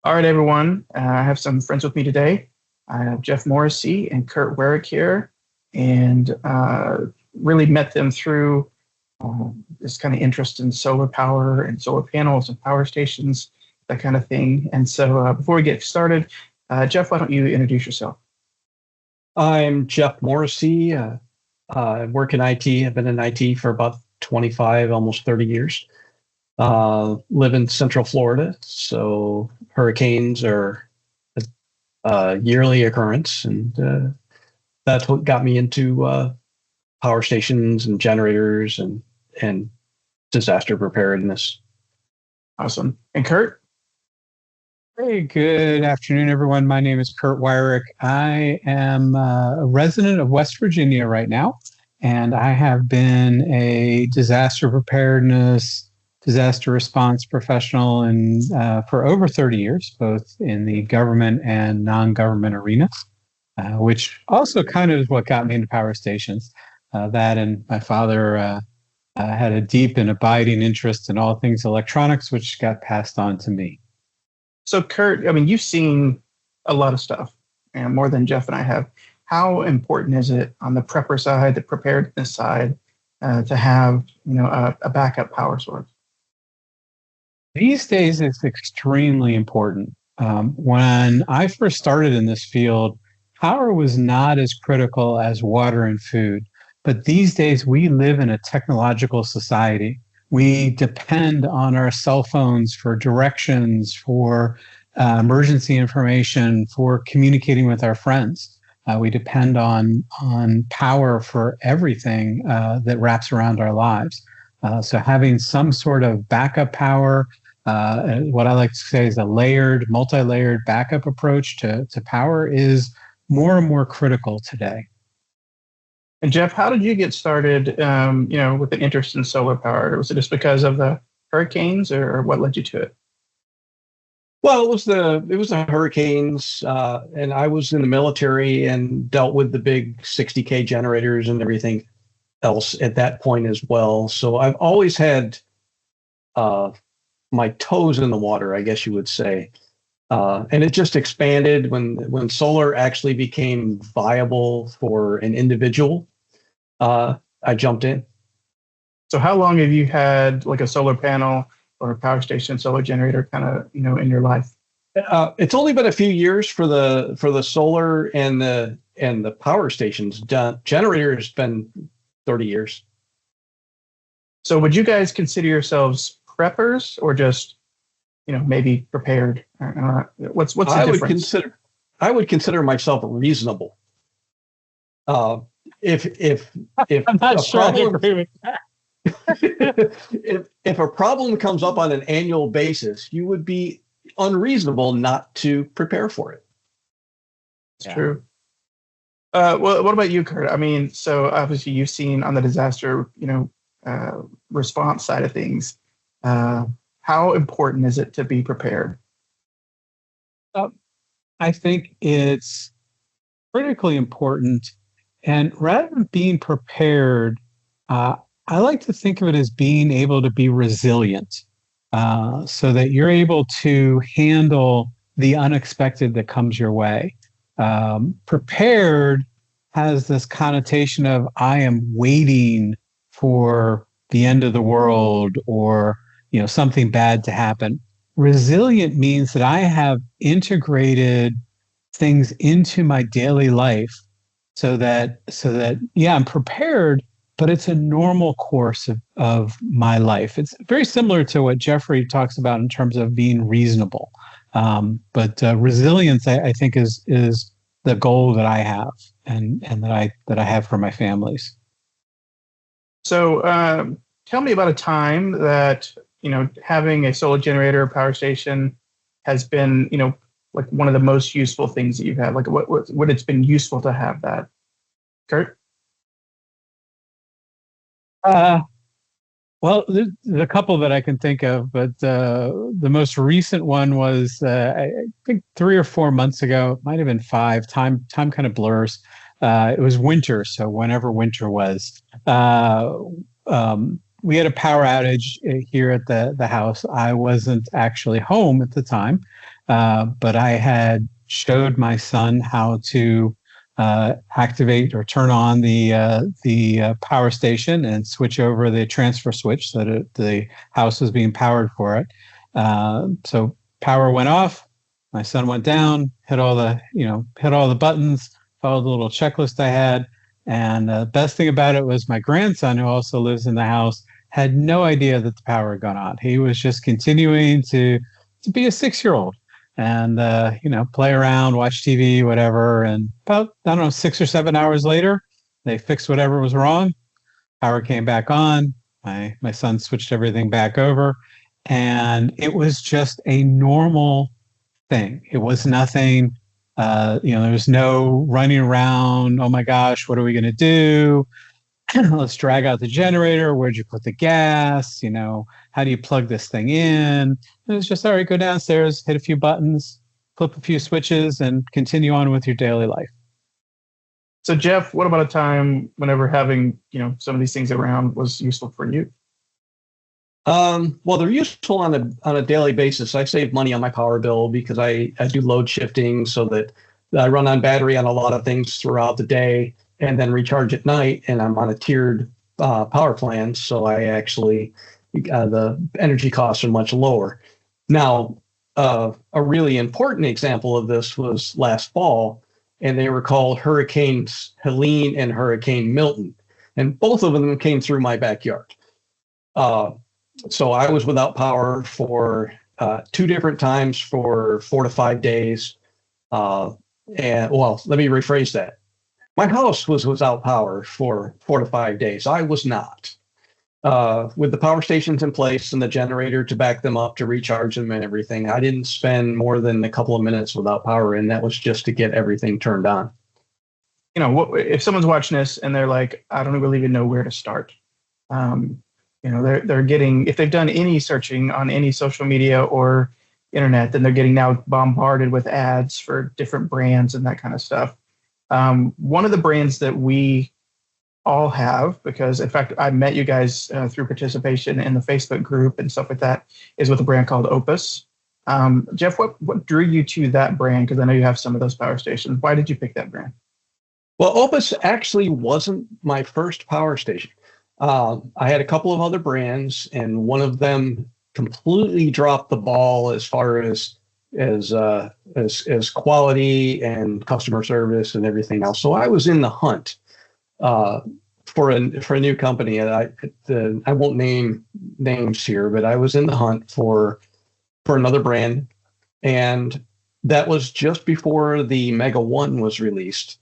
All right, everyone. I have some friends with me today. I have Jeff Morrissey and Kurt Weirich here, and really met them through this kind of interest in solar power and solar panels and power stations, that kind of thing. And so, before we get started, Jeff, why don't you introduce yourself? I'm Jeff Morrissey. I work in IT. I've been in IT for about 25, almost 30 years. Live in Central Florida, so hurricanes are a yearly occurrence, and that's what got me into power stations and generators and disaster preparedness. Awesome. And Kurt? Hey, good afternoon, everyone. My name is Kurt Weirich. I am a resident of West Virginia right now, and I have been a disaster preparedness, disaster response professional for over 30 years, both in the government and non-government arenas, which also kind of is what got me into power stations. That and my father had a deep and abiding interest in all things electronics, which got passed on to me. So, Kurt, I mean, you've seen a lot of stuff, and more than Jeff and I have. How important is it on the prepper side, the preparedness side, to have a backup power source? These days, it's extremely important. When I first started in this field, power was not as critical as water and food. But these days, we live in a technological society. We depend on our cell phones for directions, for emergency information, for communicating with our friends. We depend on power for everything that wraps around our lives. So having some sort of backup power, what I like to say is a multi-layered backup approach to power is more and more critical today. And Jeff, how did you get started, with an interest in solar power? Was it just because of the hurricanes, or what led you to it? Well, it was the hurricanes, and I was in the military and dealt with the big 60K generators and everything else at that point as well. So I've always had my toes in the water, I guess you would say. And it just expanded when solar actually became viable for an individual. I jumped in. So how long have you had like a solar panel or a power station, solar generator kind of, in your life? It's only been a few years for the solar and the power stations. Generator has been 30 years. So would you guys consider yourselves preppers or just, maybe prepared? What's the difference? I would consider myself reasonable. If I'm not sure I agree with that. if a problem comes up on an annual basis, you would be unreasonable not to prepare for it. It's true. Well, what about you, Kurt? I mean, so obviously you've seen on the disaster, response side of things. How important is it to be prepared? I think it's critically important. And rather than being prepared, I like to think of it as being able to be resilient, so that you're able to handle the unexpected that comes your way. Prepared has this connotation of I am waiting for the end of the world or something bad to happen. Resilient means that I have integrated things into my daily life so that I'm prepared, but it's a normal course of my life. It's very similar to what Jeffrey talks about in terms of being reasonable. But resilience, I think, is the goal that I have and that I have for my families. So tell me about a time that, having a solar generator or power station has been, like one of the most useful things that you've had. Like what it's been useful to have that. Kurt? Well, there's a couple that I can think of, but the most recent one was I think 3 or 4 months ago. It might have been 5. Time kind of blurs. It was winter, so whenever winter was, we had a power outage here at the house. I wasn't actually home at the time, but I had showed my son how to activate or turn on the power station and switch over the transfer switch so that the house was being powered for it. So power went off. My son went down, hit all the buttons, followed the little checklist I had. And the best thing about it was my grandson, who also lives in the house, had no idea that the power had gone on. He was just continuing to be a 6-year-old and, play around, watch TV, whatever. And about, 6 or 7 hours later, they fixed whatever was wrong. Power came back on. My son switched everything back over. And it was just a normal thing. It was nothing, there was no running around. Oh my gosh, what are we going to do? Let's drag out the generator. Where'd you put the gas? How do you plug this thing in? It was just, all right, go downstairs, hit a few buttons, flip a few switches, and continue on with your daily life. So Jeff, what about a time whenever having, some of these things around was useful for you? Well, they're useful on a daily basis. I save money on my power bill because I do load shifting so that I run on battery on a lot of things throughout the day and then recharge at night. And I'm on a tiered power plan, so I actually the energy costs are much lower. Now, a really important example of this was last fall, and they were called Hurricanes Helene and Hurricane Milton, and both of them came through my backyard. So I was without power for 2 different times for 4 to 5 days. Let me rephrase that. My house was without power for 4 to 5 days. I was not. With the power stations in place and the generator to back them up to recharge them and everything, I didn't spend more than a couple of minutes without power, and that was just to get everything turned on. If someone's watching this and they're like, I don't really even know where to start. They're getting, if they've done any searching on any social media or internet, then they're getting now bombarded with ads for different brands and that kind of stuff. One of the brands that we all have, because in fact, I met you guys through participation in the Facebook group and stuff like that, is with a brand called Opus. Jeff, what drew you to that brand? Because I know you have some of those power stations. Why did you pick that brand? Well, Opus actually wasn't my first power station. I had a couple of other brands, and one of them completely dropped the ball as far as quality and customer service and everything else. So I was in the hunt for a new company, and I won't name names here, but I was in the hunt for another brand, and that was just before the Mega 1 was released.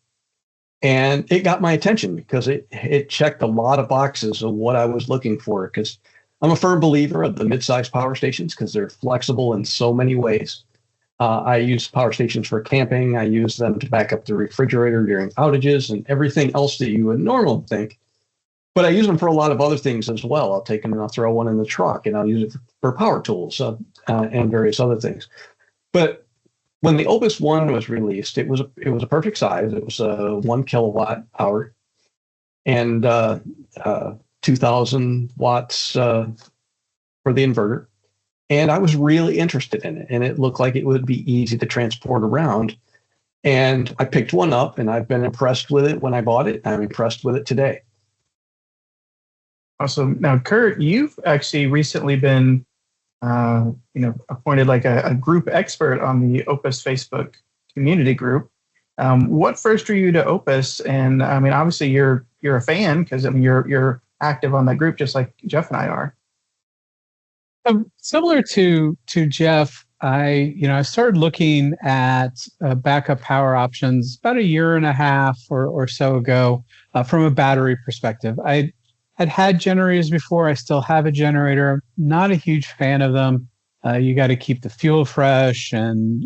And it got my attention because it checked a lot of boxes of what I was looking for, because I'm a firm believer of the mid-sized power stations because they're flexible in so many ways. I use power stations for camping. I use them to back up the refrigerator during outages and everything else that you would normally think. But I use them for a lot of other things as well. I'll take them and I'll throw one in the truck, and I'll use it for power tools and various other things. But when the Opus 1 was released, it was a perfect size. It was a 1 kilowatt hour and 2,000 watts for the inverter. And I was really interested in it, and it looked like it would be easy to transport around. And I picked one up, and I've been impressed with it when I bought it. I'm impressed with it today. Awesome. Now, Kurt, you've actually recently been appointed like a group expert on the Opus Facebook community group. What first drew you to Opus? And I mean, obviously you're a fan because you're active on that group just like Jeff and I are. Similar to Jeff, I started looking at backup power options about a year and a half or so ago from a battery perspective. I'd had generators before. I still have a generator. Not a huge fan of them. You got to keep the fuel fresh, and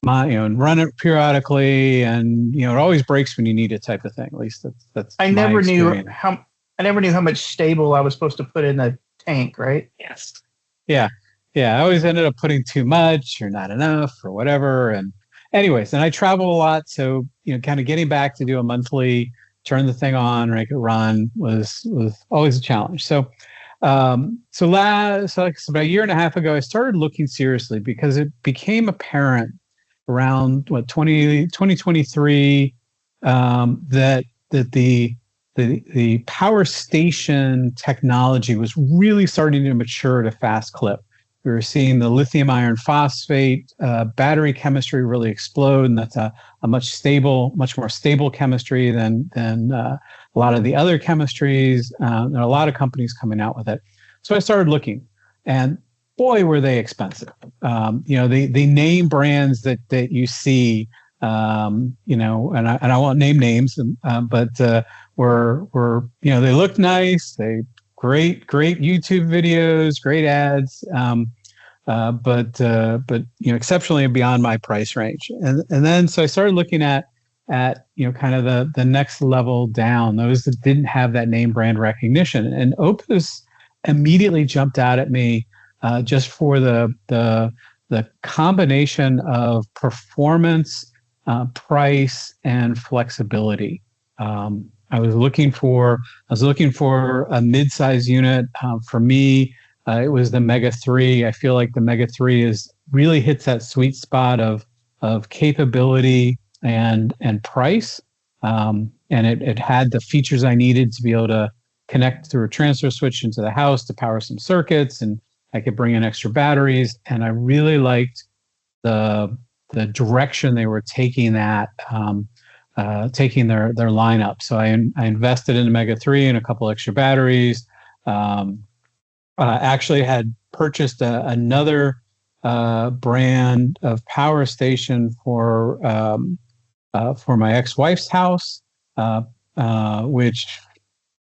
run it periodically, and it always breaks when you need it, type of thing. At least that's. I never knew how much stable I was supposed to put in the tank, right? Yes. Yeah. I always ended up putting too much or not enough or whatever. And anyways, and I travel a lot, so kind of getting back to do a monthly, turn the thing on, make it run was always a challenge. So So about a year and a half ago, I started looking seriously because it became apparent around 2023 that the power station technology was really starting to mature at a fast clip. We were seeing the lithium iron phosphate battery chemistry really explode, and that's a much more stable chemistry than a lot of the other chemistries. There are a lot of companies coming out with it. So I started looking, and boy, were they expensive. The name brands that you see, and I won't name names, but were they looked nice. They great YouTube videos, great ads, but exceptionally beyond my price range. And then so I started looking at kind of the next level down, those that didn't have that name brand recognition. And Opus immediately jumped out at me just for the combination of performance, price, and flexibility. I was looking for a mid-size unit. For me, it was the Mega 3. I feel like the Mega 3 really hits that sweet spot of capability and price. And it had the features I needed to be able to connect through a transfer switch into the house to power some circuits, and I could bring in extra batteries. And I really liked the direction they were taking that. Taking their lineup. So I invested in a Mega 3 and a couple extra batteries. Actually had purchased another brand of power station for my ex-wife's house, which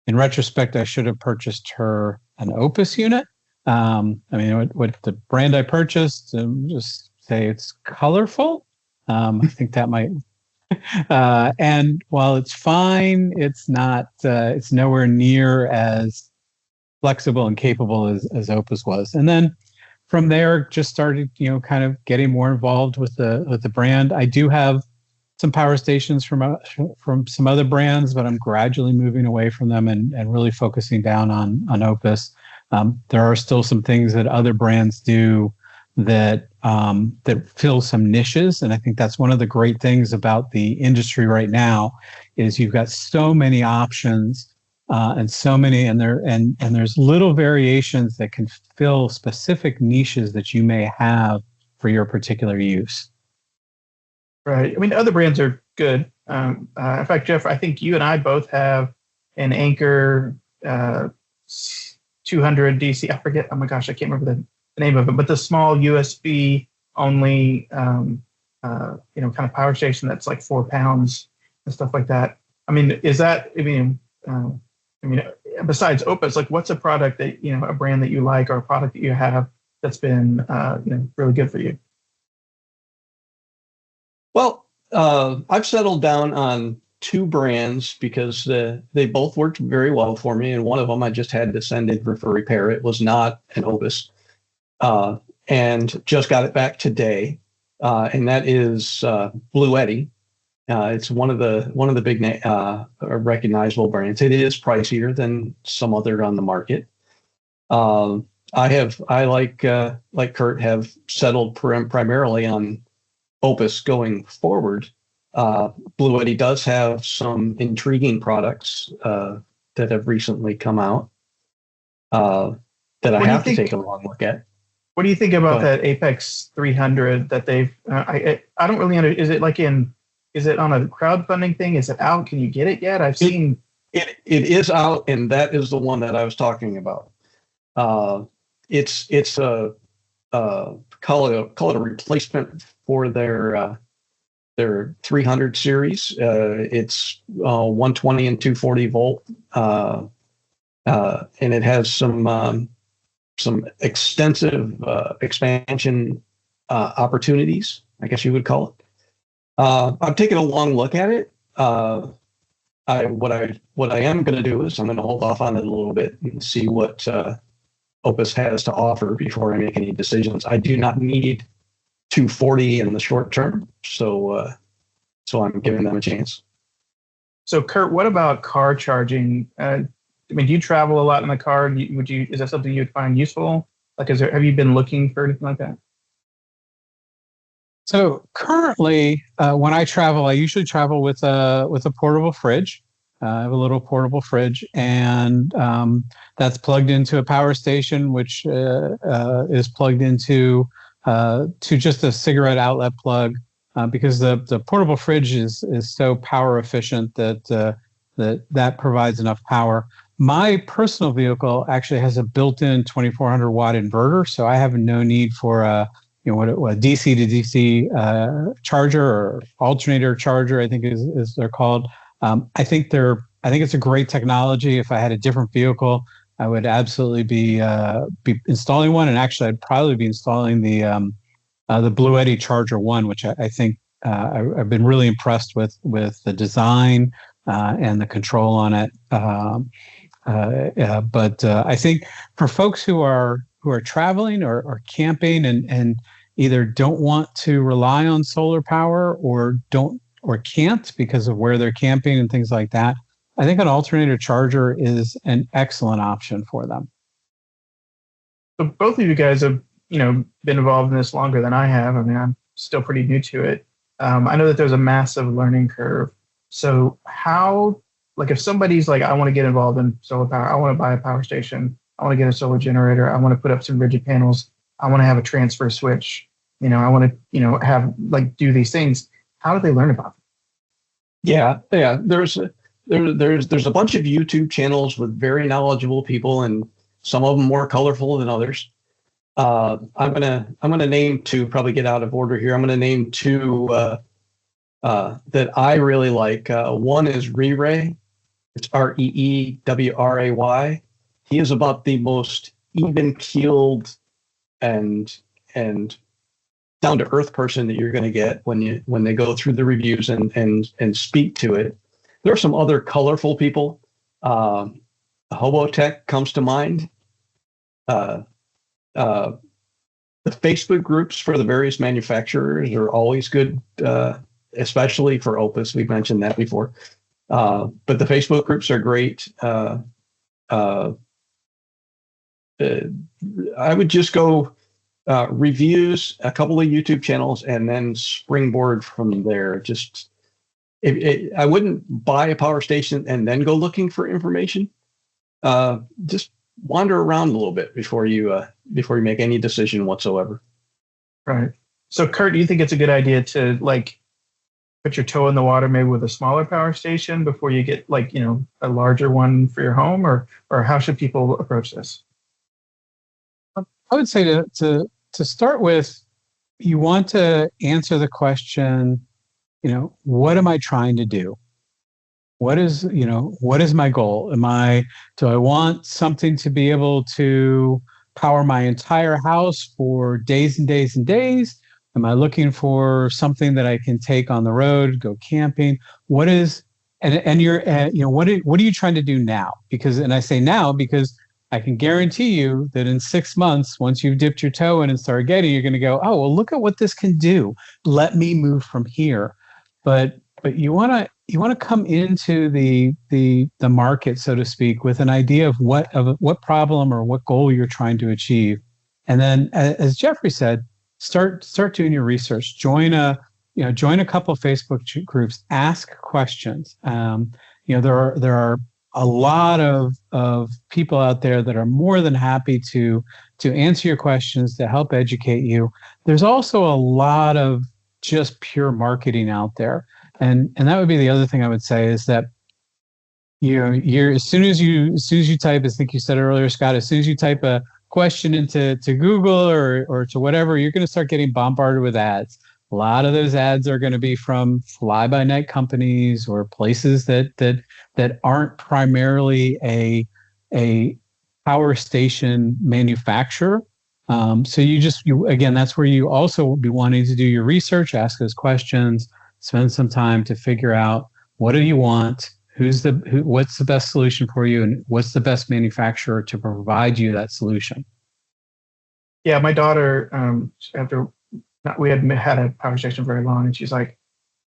in retrospect, I should have purchased her an Opus unit. What the brand I purchased, just say it's colorful. I think that might... and while it's fine, it's not. It's nowhere near as flexible and capable as Opus was. And then from there, just started, kind of getting more involved with the brand. I do have some power stations from some other brands, but I'm gradually moving away from them and really focusing down on Opus. There are still some things that other brands do that fill some niches, and I think that's one of the great things about the industry right now is you've got so many options and so many, and there's little variations that can fill specific niches that you may have for your particular use. Right. I mean, other brands are good. In fact, Jeff, I think you and I both have an Anchor 200 DC. I forget. Oh my gosh, I can't remember the name of it, but the small USB only, kind of power station that's like 4 pounds and stuff like that. I mean, is that? Besides Opus, like, what's a product that a brand that you like or a product that you have that's been really good for you? Well, I've settled down on 2 brands because they both worked very well for me, and one of them I just had to send in for repair. It was not an Opus. And just got it back today, and that is Bluetti. It's one of the big recognizable brands. It is pricier than some other on the market. I like Kurt have settled primarily on Opus going forward. Bluetti does have some intriguing products that have recently come out that I have to take a long look at. What do you think about that Apex 300 that they've? I don't really understand. Is it on a crowdfunding thing? Is it out? Can you get it yet? I've seen it is out, and that is the one that I was talking about. It's a call it a replacement for their 300 series. It's 120 and 240 volt, and it has some extensive expansion opportunities, I guess you would call it. I'm taking a long look at it. What I am going to do is I'm going to hold off on it a little bit and see what Opus has to offer before I make any decisions. I do not need 240 in the short term, so I'm giving them a chance. So, Kurt, what about car charging? I mean, do you travel a lot in the car? Is that something you would find useful? Like, have you been looking for anything like that? So currently, when I travel, I usually travel with a portable fridge. I have a little portable fridge, and that's plugged into a power station, which is plugged into to just a cigarette outlet plug, because the portable fridge is so power efficient that provides enough power. My personal vehicle actually has a built-in 2400 watt inverter, so I have no need for a DC to DC charger or alternator charger, I think is they're called. I think it's a great technology. If I had a different vehicle, I would absolutely be installing one, and actually I'd probably be installing the Bluetti Charger 1, which I think I've been really impressed with the design and the control on it. But I think for folks who are traveling or camping and either don't want to rely on solar power or can't because of where they're camping and things like that, I think an alternator charger is an excellent option for them. So both of you guys have, been involved in this longer than I have. I mean, I'm still pretty new to it. I know that there's a massive learning curve. So if somebody's like, I want to get involved in solar power, I want to buy a power station, I want to get a solar generator, I want to put up some rigid panels, I want to have a transfer switch, I want to, have do these things. How do they learn about them? Yeah. There's a bunch of YouTube channels with very knowledgeable people, and some of them more colorful than others. I'm gonna name two. Probably get out of order here. I'm gonna name two that I really like. One is Reewray. It's Reewray. He is about the most even-keeled and down to earth person that you're going to get when they go through the reviews and speak to it. There are some other colorful people. Hobotech comes to mind. The Facebook groups for the various manufacturers are always good, especially for Opus. We've mentioned that before. But the Facebook groups are great. I would just go reviews, a couple of YouTube channels, and then springboard from there. I wouldn't buy a power station and then go looking for information. Just wander around a little bit before you make any decision whatsoever. Right. So, Kurt, do you think it's a good idea to put your toe in the water maybe with a smaller power station before you get a larger one for your home, or how should people approach this? I would say to start with, you want to answer the question, what am I trying to do? What is my goal? Do I want something to be able to power my entire house for days and days and days? Am I looking for something that I can take on the road, go camping? What are you trying to do now? And I say now because I can guarantee you that in 6 months, once you've dipped your toe in and started getting, you're going to go, oh, well, look at what this can do. Let me move from here. But you want to come into the market, so to speak, with an idea of what problem or what goal you're trying to achieve. And then, as Jeffrey said, start doing your research. Join a couple of Facebook groups. Ask questions. There are a lot of people out there that are more than happy to answer your questions, to help educate you. There's also a lot of just pure marketing out there. And that would be the other thing I would say is that you're as soon as you type, I think you said earlier, Scott, as soon as you type a question into Google or to whatever, you're going to start getting bombarded with ads. A lot of those ads are going to be from fly-by-night companies or places that aren't primarily a power station manufacturer. So again, that's where you also will be wanting to do your research, ask those questions, spend some time to figure out what do you want, what's the best solution for you, and what's the best manufacturer to provide you that solution. Yeah, my daughter, we had a power station very long, and she's like,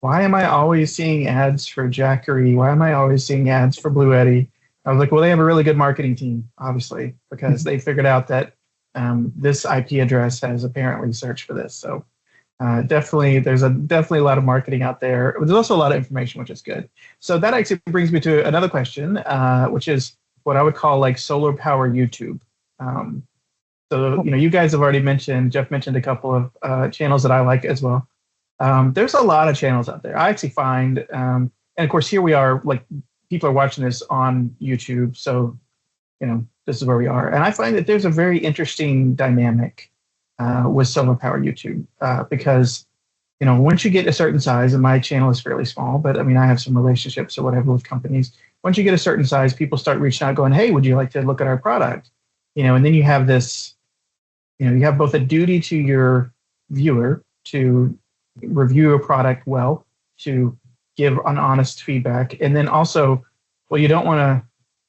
why am I always seeing ads for Jackery? Why am I always seeing ads for Bluetti? I was like, well, they have a really good marketing team, obviously, because they figured out that this IP address has apparently searched for this. So definitely, there's definitely a lot of marketing out there. There's also a lot of information, which is good. So that actually brings me to another question, which is what I would call like solar power YouTube. So you guys have already mentioned. Jeff mentioned a couple of channels that I like as well. There's a lot of channels out there. I actually find, and of course, here we are, like people are watching this on YouTube, so this is where we are. And I find that there's a very interesting dynamic with solar power YouTube because once you get a certain size, and my channel is fairly small, but I mean I have some relationships or whatever with companies. Once you get a certain size, people start reaching out, going, "Hey, would you like to look at our product?" And then you have this, you have both a duty to your viewer to review a product well, to give an honest feedback, and then also, well, you don't want to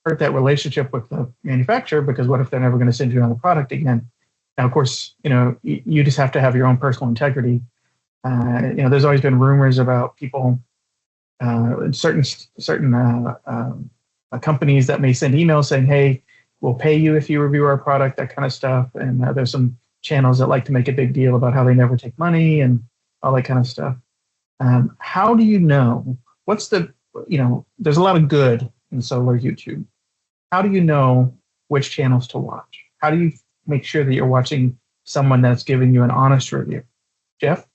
hurt that relationship with the manufacturer because what if they're never going to send you another product again? Now, of course, you just have to have your own personal integrity. There's always been rumors about people, certain companies that may send emails saying, "Hey, we'll pay you if you review our product," that kind of stuff. And there's some channels that like to make a big deal about how they never take money and all that kind of stuff. How do you know? There's a lot of good in solar YouTube. How do you know which channels to watch? How do you make sure that you're watching someone that's giving you an honest review? Jeff?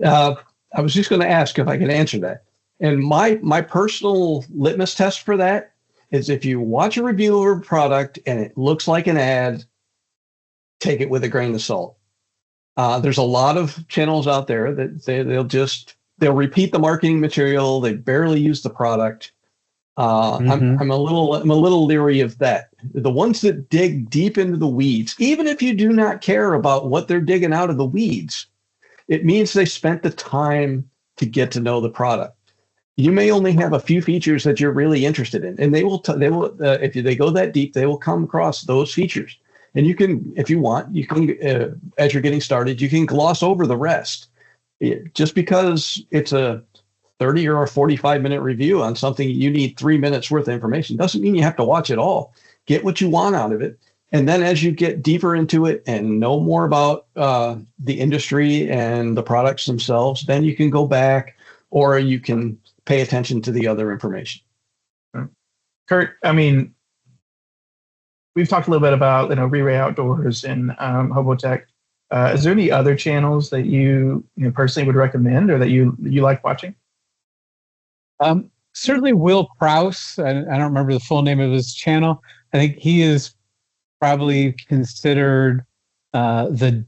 I was just going to ask if I could answer that. And my personal litmus test for that is if you watch a review of a product and it looks like an ad, take it with a grain of salt. There's a lot of channels out there that they'll repeat the marketing material. They barely use the product. I'm a little leery of that. The ones that dig deep into the weeds, even if you do not care about what they're digging out of the weeds, it means they spent the time to get to know the product. You may only have a few features that you're really interested in, and they will if they go that deep, they will come across those features. And you can, if you want, as you're getting started, you can gloss over the rest. Just because it's a 30 or a 45-minute review on something you need 3 minutes worth of information doesn't mean you have to watch it all. Get what you want out of it. And then as you get deeper into it and know more about the industry and the products themselves, then you can go back or you can pay attention to the other information. Kurt, I mean, we've talked a little bit about Re-Ray Outdoors and Hobotech. Is there any other channels that you personally would recommend or that you like watching? Certainly Will Prowse. I don't remember the full name of his channel. I think he is probably considered the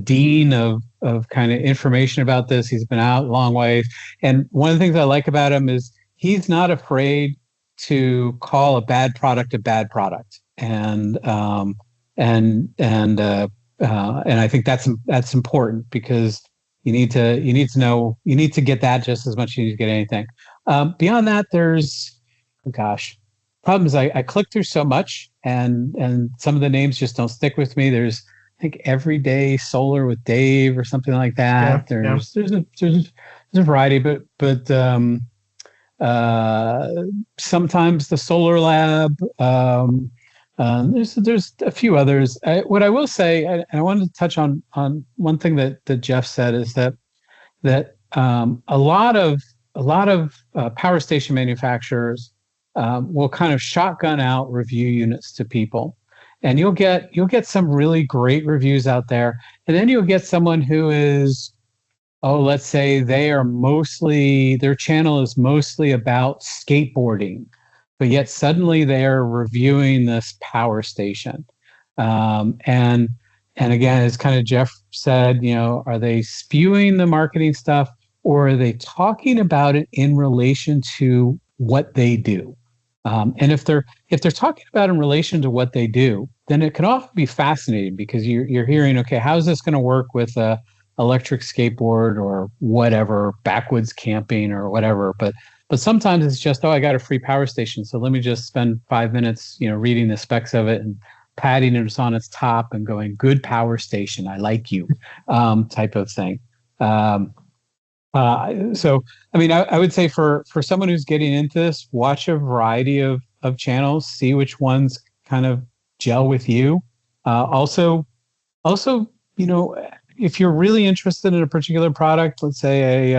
dean of kind of information about this. He's been out a long way. And one of the things I like about him is he's not afraid to call a bad product a bad product. And I think that's important because you need to know, you need to get that just as much as you need to get anything. Beyond that, there's, problem is I click through so much and some of the names just don't stick with me. There's, I think, Everyday Solar with Dave or something like that. There's a variety, but sometimes the Solar Lab. There's a few others. What I will say, and I wanted to touch on one thing that Jeff said, is that a lot of power station manufacturers will kind of shotgun out review units to people, and you'll get some really great reviews out there, and then you'll get someone who is, let's say their channel is mostly about skateboarding, but yet suddenly they're reviewing this power station. And again, as kind of Jeff said, are they spewing the marketing stuff or are they talking about it in relation to what they do? And if they're talking about it in relation to what they do, then it can often be fascinating because you're hearing, okay, how's this going to work with a electric skateboard or whatever, backwoods camping or whatever. But sometimes it's just, I got a free power station, so let me just spend 5 minutes, reading the specs of it and patting it on its top and going, good power station, I like you, type of thing. So, I mean, I would say for someone who's getting into this, watch a variety of of channels, see which ones kind of gel with you. Also, if you're really interested in a particular product, let's say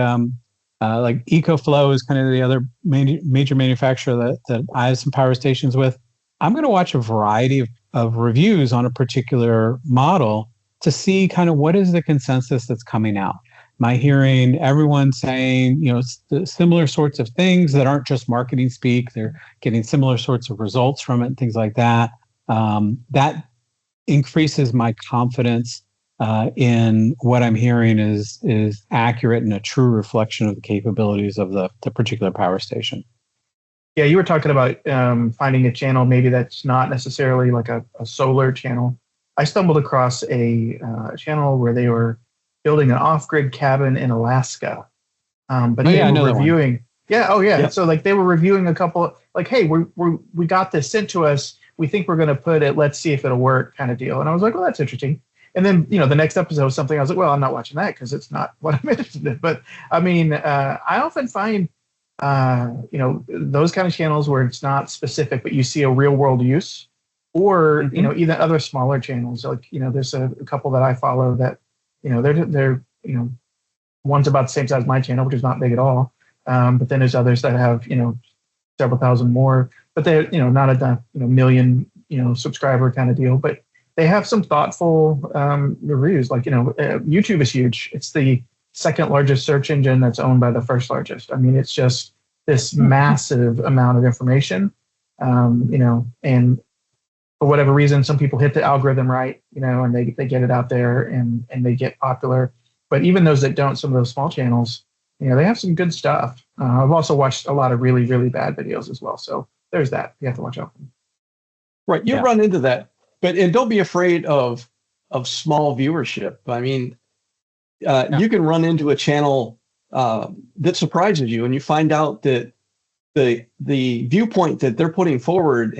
like EcoFlow is kind of the other major manufacturer that I have some power stations with. I'm going to watch a variety of reviews on a particular model to see kind of what is the consensus that's coming out. Am I hearing everyone saying, similar sorts of things that aren't just marketing speak? They're getting similar sorts of results from it and things like that. That increases my confidence in what I'm hearing is accurate and a true reflection of the capabilities of the particular power station. Yeah, you were talking about finding a channel maybe that's not necessarily like a solar channel. I stumbled across a channel where they were building an off-grid cabin in Alaska, but they were reviewing. Yeah, oh yeah. Yep. So like they were reviewing a couple, like, hey, we got this sent to us. We think we're going to put it. Let's see if it'll work, kind of deal. And I was like, well, that's interesting. And then the next episode was something I was like, well, I'm not watching that because it's not what I'm interested in. But I mean, I often find those kind of channels where it's not specific, but you see a real world use, or even other smaller channels. Like there's a couple that I follow that they're one's about the same size as my channel, which is not big at all. But then there's others that have several thousand more, but they're not a million subscriber kind of deal. But they have some thoughtful reviews. Like YouTube is huge. It's the second largest search engine that's owned by the first largest. I mean, it's just this massive amount of information. And for whatever reason, some people hit the algorithm right, and they get it out there and they get popular. But even those that don't, some of those small channels, they have some good stuff. I've also watched a lot of really, really bad videos as well. So there's that. You have to watch out. Right. You run into that, and don't be afraid of small viewership. I mean, you can run into a channel that surprises you, and you find out that the viewpoint that they're putting forward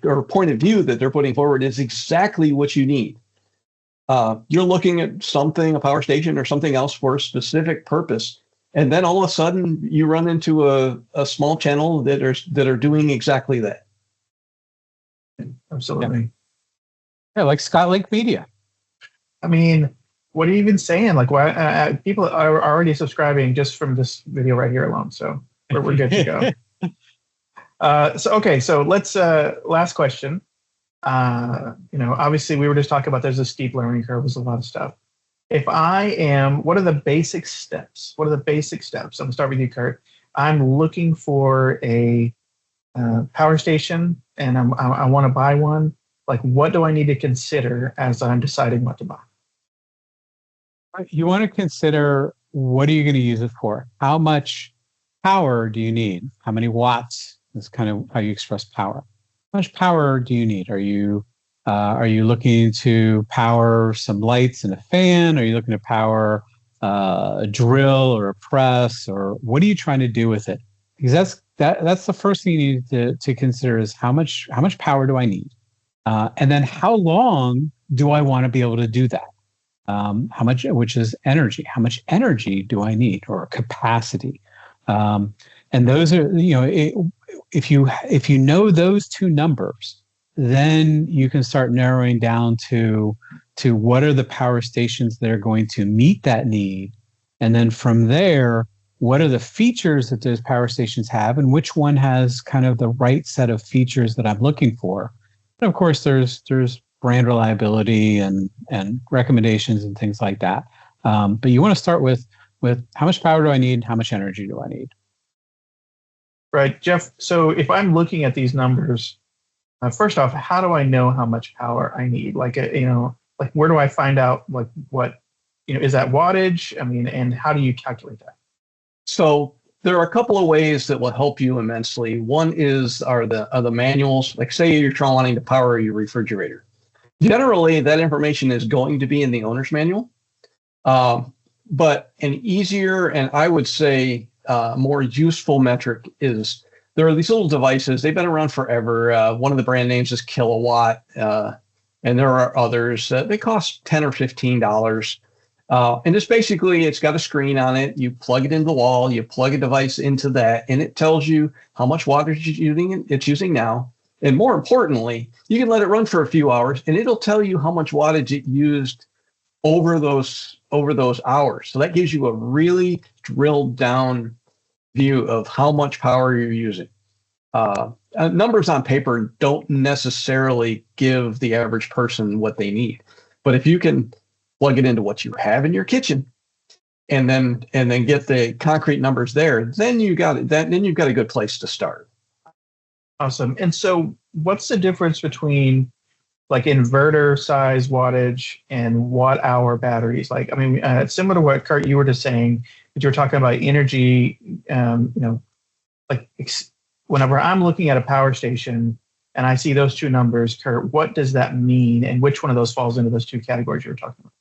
or point of view that they're putting forward is exactly what you need. You're looking at something, a power station or something else for a specific purpose. And then all of a sudden you run into a small channel that are doing exactly that. Absolutely. Yeah, like Scottlink Media. I mean, what are you even saying? Like, why people are already subscribing just from this video right here alone. So we're good to go. So let's last question. Obviously we were just talking about there's a steep learning curve, there's a lot of stuff. What are the basic steps? I'm gonna start with you, Kurt. I'm looking for a power station and I want to buy one. Like, what do I need to consider as I'm deciding what to buy? You want to consider, what are you going to use it for? How much power do you need? How many watts? That's kind of how you express power. How much power do you need? Are you looking to power some lights and a fan? Are you looking to power a drill or a press? Or what are you trying to do with it? Because that's the first thing you need to consider is how much power do I need? And then how long do I want to be able to do that? How much, which is energy. How much energy do I need, or capacity? And those are, if you know those two numbers, then you can start narrowing down to what are the power stations that are going to meet that need. And then from there, what are the features that those power stations have, and which one has kind of the right set of features that I'm looking for. And of course, there's brand reliability and recommendations and things like that. But you want to start with how much power do I need? How much energy do I need? Right, Jeff. So if I'm looking at these numbers, first off, how do I know how much power I need? Like where do I find out what is that wattage? I mean, and how do you calculate that? So there are a couple of ways that will help you immensely. One are the manuals. Like, say you're wanting to power your refrigerator. Generally, that information is going to be in the owner's manual. But an easier and I would say more useful metric is there are these little devices. They've been around forever. One of the brand names is Kilowatt, and there are others. They cost $10 or $15. And it's basically, it's got a screen on it. You plug it into the wall, you plug a device into that, and it tells you how much water it's using now. And more importantly, you can let it run for a few hours, and it'll tell you how much wattage it used over those hours. So that gives you a really drilled down view of how much power you're using. Numbers on paper don't necessarily give the average person what they need, but if you can plug it into what you have in your kitchen, and then get the concrete numbers there, then you got it. Then you've got a good place to start. Awesome. And so, what's the difference between like inverter size wattage and watt hour batteries? Like, I mean, it's similar to what Kurt you were just saying, but you were talking about energy. Whenever I'm looking at a power station and I see those two numbers, Kurt, what does that mean? And which one of those falls into those two categories you were talking about?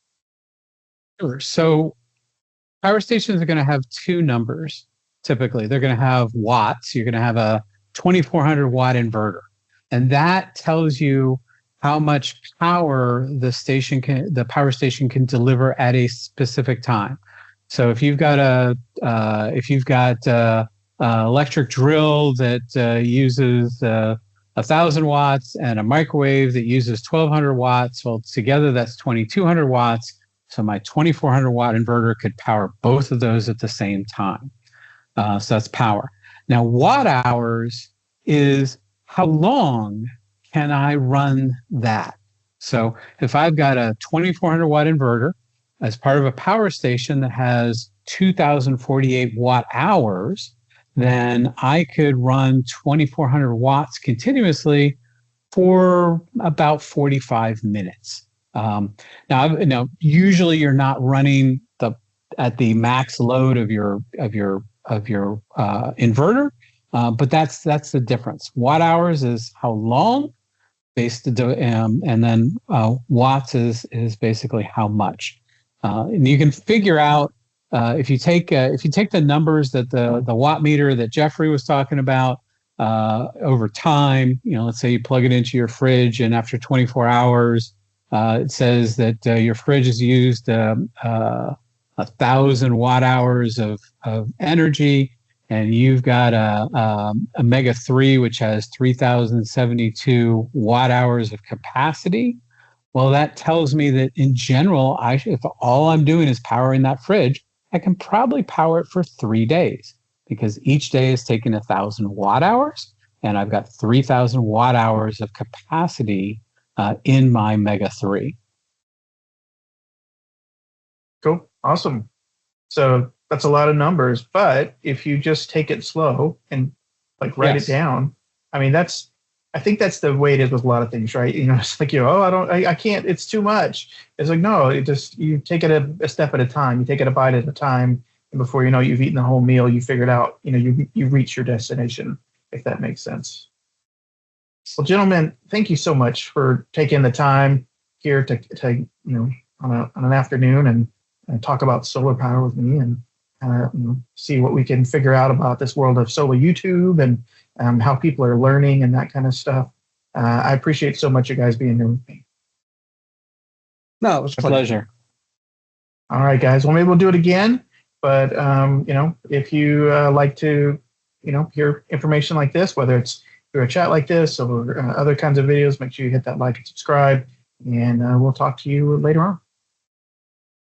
Sure. So power stations are going to have two numbers. Typically, they're going to have watts. You're going to have a 2400 watt inverter, and that tells you how much power the power station can deliver at a specific time. So if you've got electric drill that uses 1,000 watts and a microwave that uses 1,200 watts, well, together that's 2,200 watts. So my 2,400 watt inverter could power both of those at the same time. So that's power. Now, watt hours is how long can I run that? So if I've got a 2,400 watt inverter as part of a power station that has 2,048 watt hours, then I could run 2,400 watts continuously for about 45 minutes. Now, usually you're not running at the max load of your inverter, but that's the difference. Watt hours is how long, and then watts is basically how much. And you can figure out if you take the numbers that the watt meter that Jeffrey was talking about over time. Let's say you plug it into your fridge, and after 24 hours. It says that your fridge has used 1,000 watt hours of energy, and you've got a Mega 3, which has 3,072 watt hours of capacity. Well, that tells me that in general, if all I'm doing is powering that fridge, I can probably power it for 3 days, because each day is taking 1,000 watt hours, and I've got 3,000 watt hours of capacity in my Mega 3. Cool. Awesome. So that's a lot of numbers, but if you just take it slow and write it down, I mean, I think that's the way it is with a lot of things, right? It's like, I can't, it's too much. It's like, no, you take it a step at a time. You take it a bite at a time. And before you know, you've eaten the whole meal, you figured out, you've reached your destination, if that makes sense. Well, gentlemen, thank you so much for taking the time here to on an afternoon and talk about solar power with me and see what we can figure out about this world of solar YouTube and how people are learning and that kind of stuff. I appreciate so much you guys being here with me. No, it was a pleasure. All right, guys. Well, maybe we'll do it again. But if you like to hear information like this, whether it's through a chat like this or other kinds of videos, make sure you hit that like and subscribe, and we'll talk to you later on.